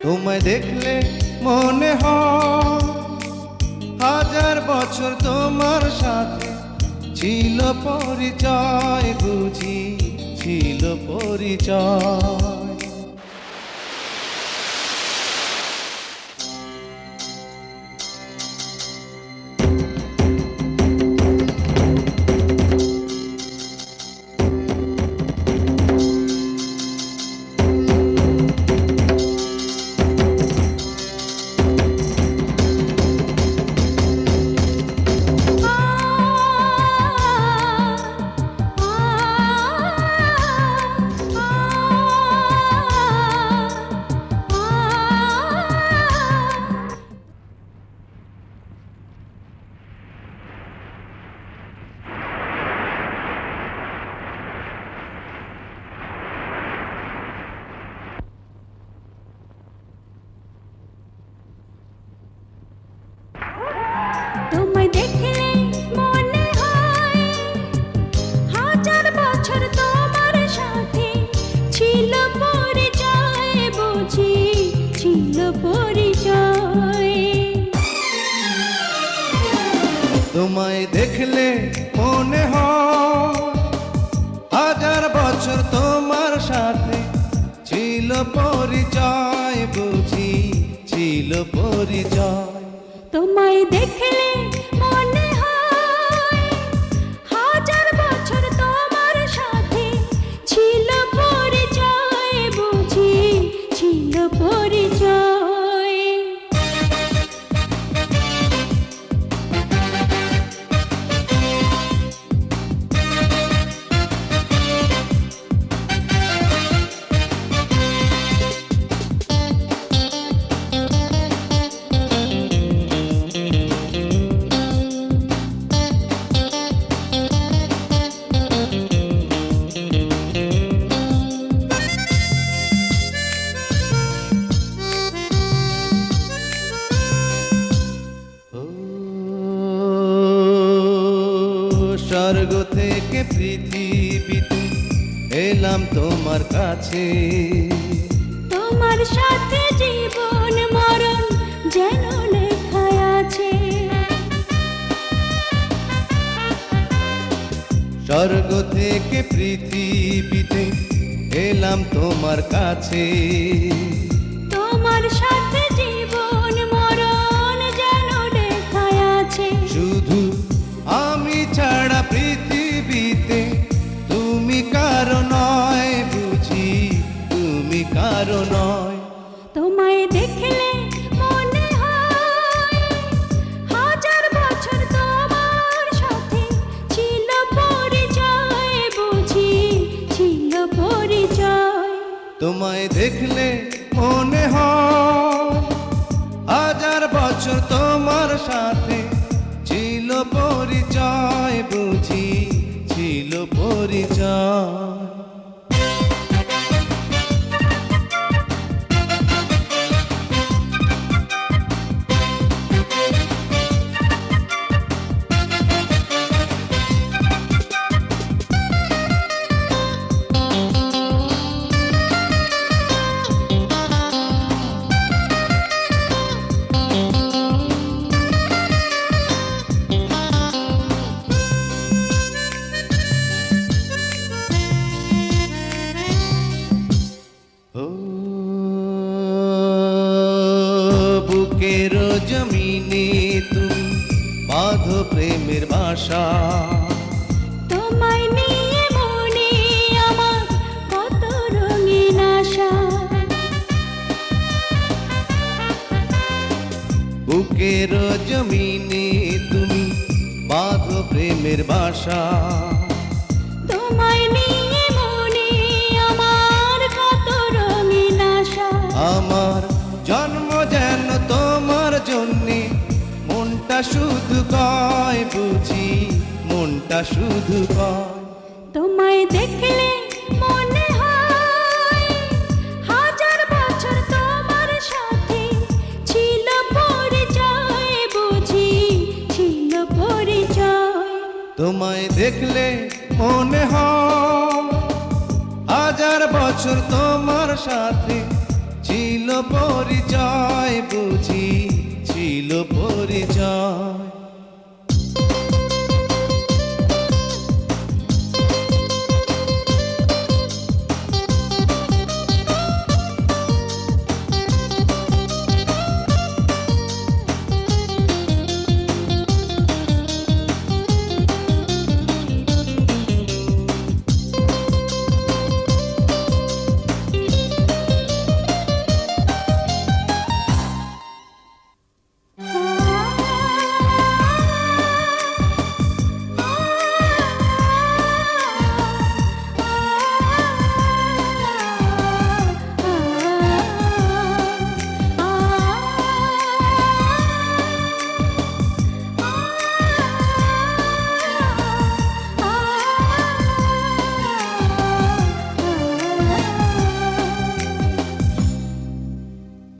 তোমায় দেখলে মনে হয় হাজার বছর তোমার সাথে ছিল পরিচয়, বুঝি ছিল পরিচয়। তোমায় দেখলে মনে হয় হাজার বছর তোমার সাথে ছিল পরিচয়, বুঝি ছিল পরিচয়। তোমায় দেখলে মনে হয় হাজার বছর তোমার সাথে ছিল পরিচয়, বুঝি ছিল পরিচয়। তোমায় দেখলে মনে হয় হাজার বছর তোমার সাথে ছিল পরিচয়, বুঝি ছিল পরিচয়। স্বর্গ থেকে পৃথিবীতে এলাম তোমার কাছে, তোমার সাথে জীবন মরণ যেন লেখা আছে। স্বর্গ থেকে পৃথিবীতে এলাম তোমার কাছে, তোমার সাথে জীবন মরণ যেন লেখা আছে। শুধু আমি ছাড়া পৃথিবীতে তুমি কারো নয়, বুঝি তুমি কারো নয়। তোমায় দেখলে মনে হয় হাজার বছর তোমার সাথে ছিল পরিচয়, বুঝি ছিল পরিচয়। তোমায় দেখলে মনে হয় হাজার বছর তোমার সাথে ছিল পরিচয়, বুঝি ছিল পরিচয়। বুকের জমিনে তুমি বাঁধো প্রেমের বাসা, তোমায় নিয়ে মনে আমার কত রঙিন আশা। বুকের জমিনে তুমি বাঁধো প্রেমের বাসা, তোমায় নিয়ে মনে আমার কত রঙিন আশা। আমার জন্ম যেন তোমার জন্যে, মনটা শুধু কয়, বুঝি মনটা শুধু কয়। তোমায় দেখলে মনে হয় হাজার বছর তোমার সাথে ছিল পরিচয়, বুঝি ছিল পরিচয়। তোমায় দেখলে মনে হয় হাজার বছর তোমার সাথে ছিল পরিচয়।